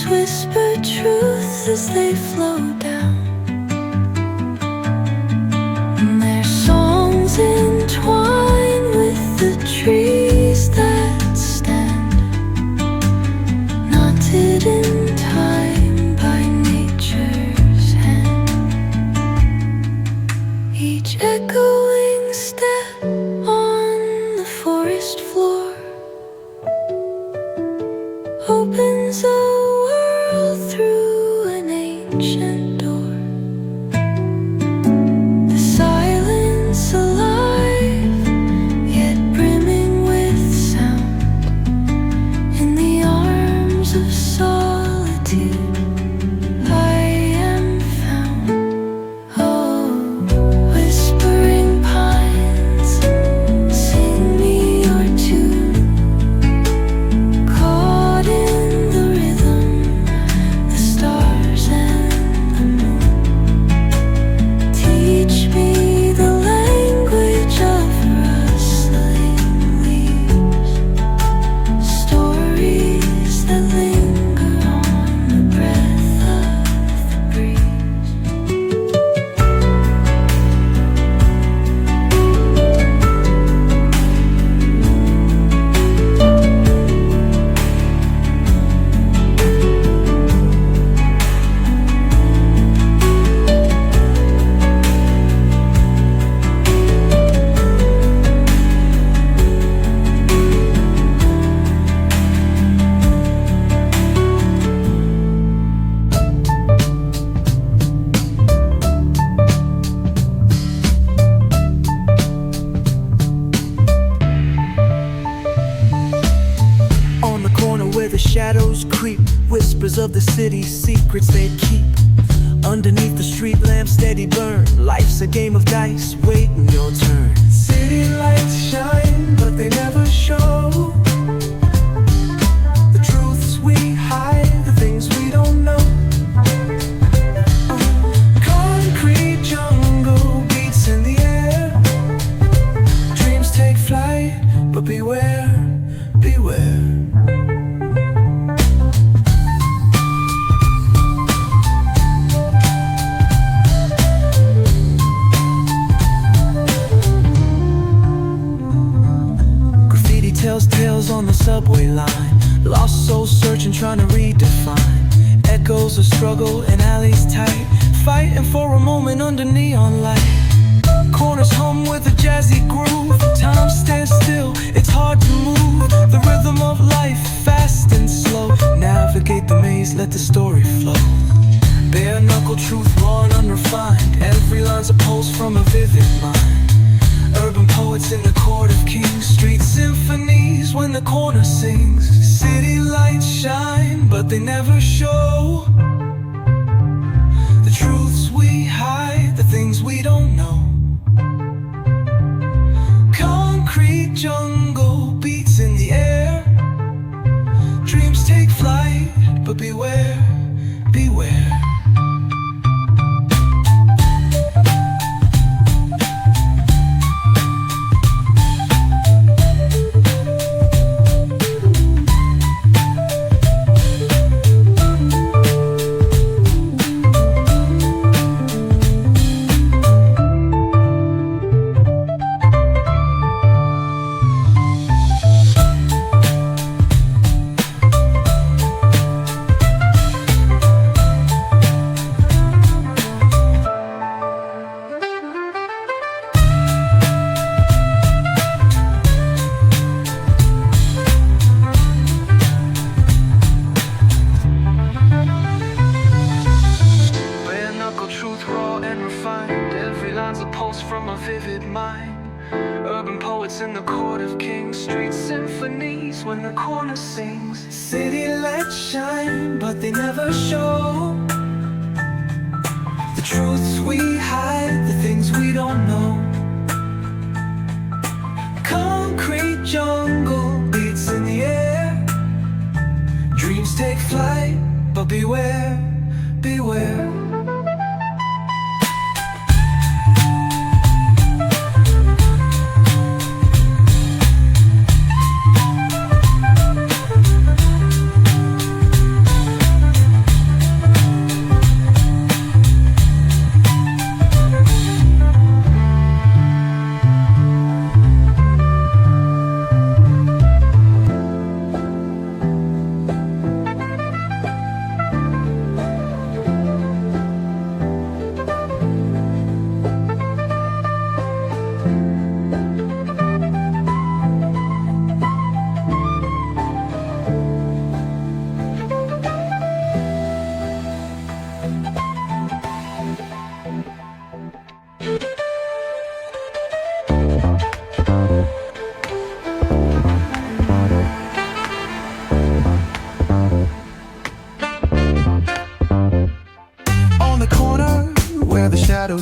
Leaves whisper truths as they flow down, and their songs entwine with the trees that stand, knotted in time by nature's hand. Each echoing step on the forest floor opens a world through an ancient door. The silence alive, yet brimming with sound. In the arms of solitude I am found. Oh, whispering pines, sing me your tune. Caught in the rhythm, the stars and the moon. Teach me the language of rustling leaves, stories that linger on the breath of the breeze. On the corner where the shadows creep, whispers of the city's secrets they keep. Underneath the street lamp steady burn, life's a game of dice, waiting your turn. City lights shine, but they never show the truths we hide, the things we don't know. Concrete jungle beats in the air, dreams take flight, but beware, beware. Graffiti tells tales on the subway line, lost souls searching, trying to redefine. Echoes of struggle in alleys tight, fighting for a moment under neon light. Corners hum with a jazzy groove, time stands still, it's hard to move. The rhythm of life, fast and slow. Navigate the maze, let the story flow. Bare knuckle truth, raw and unrefined. Every line's a pulse from a vivid mind. Urban poets in the court of kings, street symphonies when the corner sings. City lights shine, but they never show the truths we hide, the things we don't know. Concrete jungle beats in the air, dreams take flight, but beware, beware. From a vivid mind, urban poets in the court of kings, street symphonies when the corner sings. City lights shine, but they never show the truths we hide, the things we don't know. Concrete jungle beats in the air, dreams take flight, but beware, beware.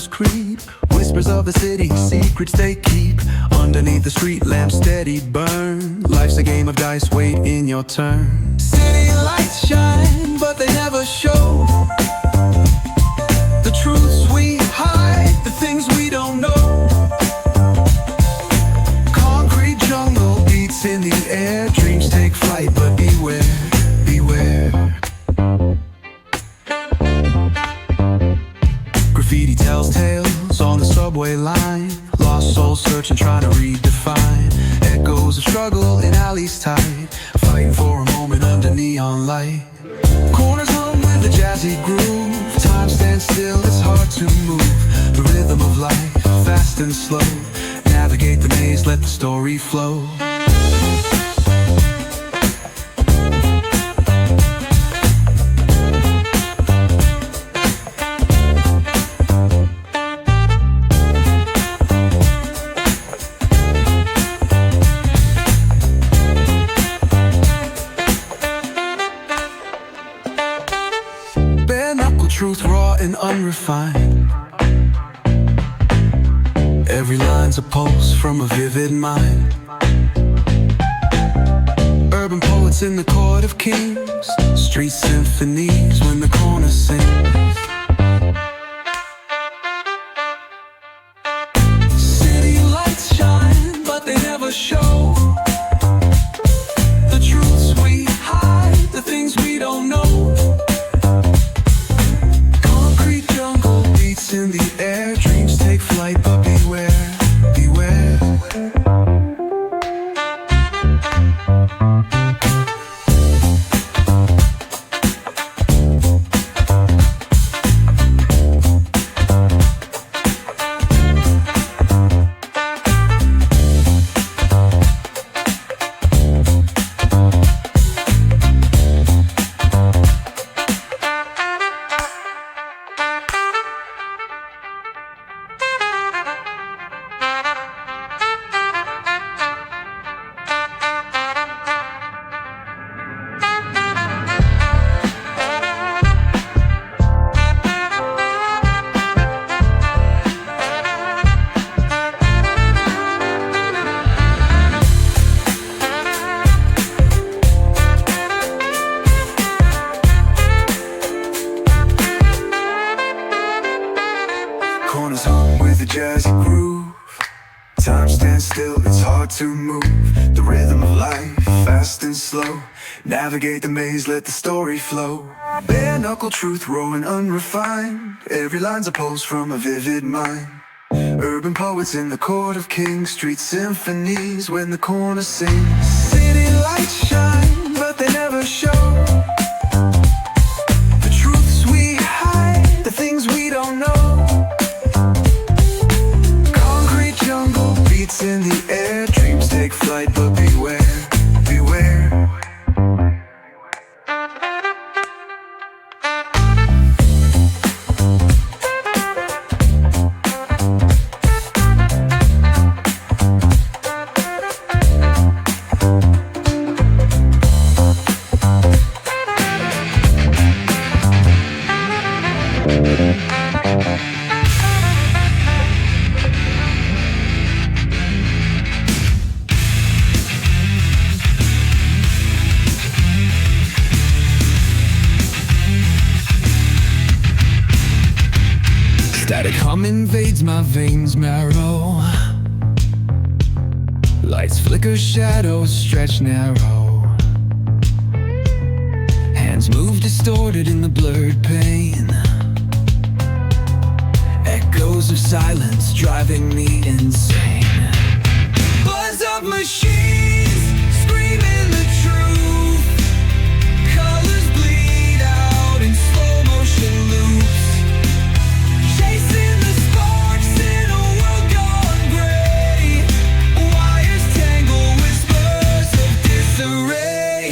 shadows creep, whispers of the city, secrets they keep. Underneath the street lamp steady burn. Life's a game of dice, wait in your turn. City lights shine, but they never show the truths we hide, the things we don't know. Concrete jungle beats in the air. Dreams take flight, but beware, beware. Graffiti tells tales on the subway line. Lost souls searching, trying to redefine. Echoes of struggle in alleys tight, fighting for a moment under neon light. Corners hum with a jazzy groove. Time stands still, it's hard to move. The rhythm of life, fast and slow. Navigate the maze, let the story flow. Truth raw and unrefined. Every line's a pulse from a vivid mind. Urban poets in the court of kings. Street symphonies when the corner sings. City lights shine, but they never show the truths we hide, the things we don't know. In the air, dreams take flight, but beware, beware. Corners hum with a jazzy groove. Time stands still, it's hard to move. The rhythm of life, fast and slow. Navigate the maze, let the story flow. Bare knuckle truth, raw and unrefined. Every line's a pulse from a vivid mind. Urban poets in the court of kings. Street symphonies when the corner sings. City lights shine, but they never show the truths we hide, the things we don't know. Beats in the air, dreams take flight, but beware, beware. Static hum invades my veins marrow. Lights flicker, shadows stretch narrow. Hands move distorted in the blurred pain. Echoes of silence driving me insane. Buzz of machines screaming the truth. Colors bleed out in slow motion loops. Chasing the sparks in a world gone gray. Wires tangle, whispers of disarray.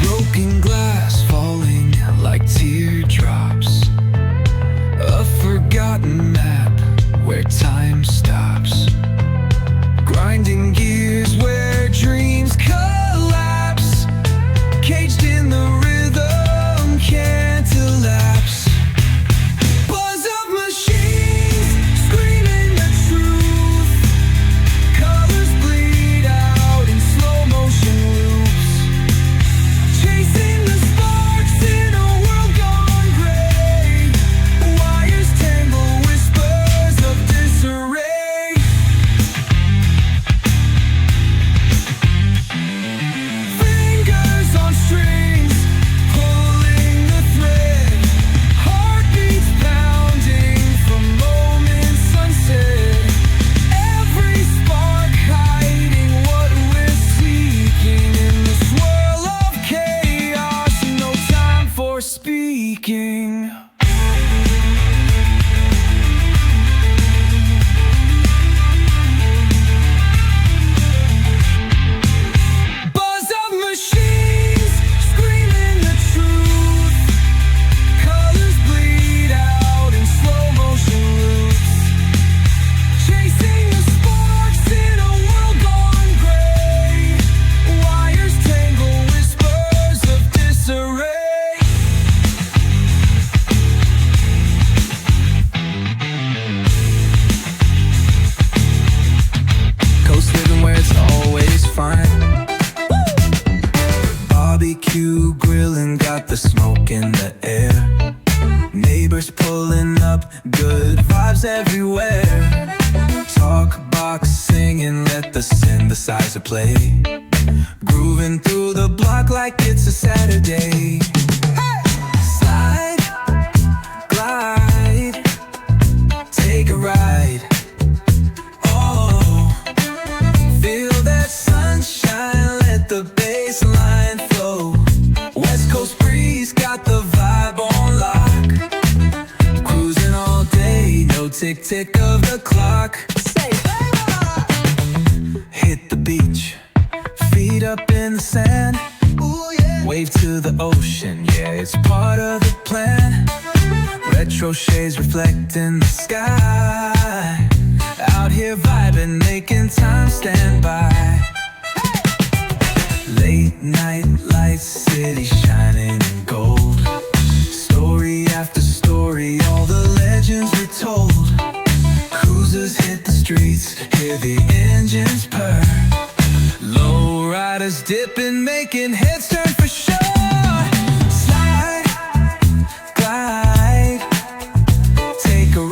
Broken glass falling like teardrops. speakers pulling up, good vibes everywhere. Talk box singing, let the synthesizer play. Grooving through the block like it's a Saturday. Slide, glide, take a ride. Oh, feel that sunshine, let the bass line flow. West Coast breeze got the vibe on lock. Cruising all day, no tick-tick of the clock. Hit the beach, feet up in the sand. Ooh, yeah. Wave to the ocean, yeah, it's part of the plan. Retro shades reflecting the sky. Out here vibing, making time stand by. Late night lights, city shining in gold. Story after story, all the legends were told. Cruisers hit the streets, hear the engines purr. Low riders dipping, making heads turn for sure.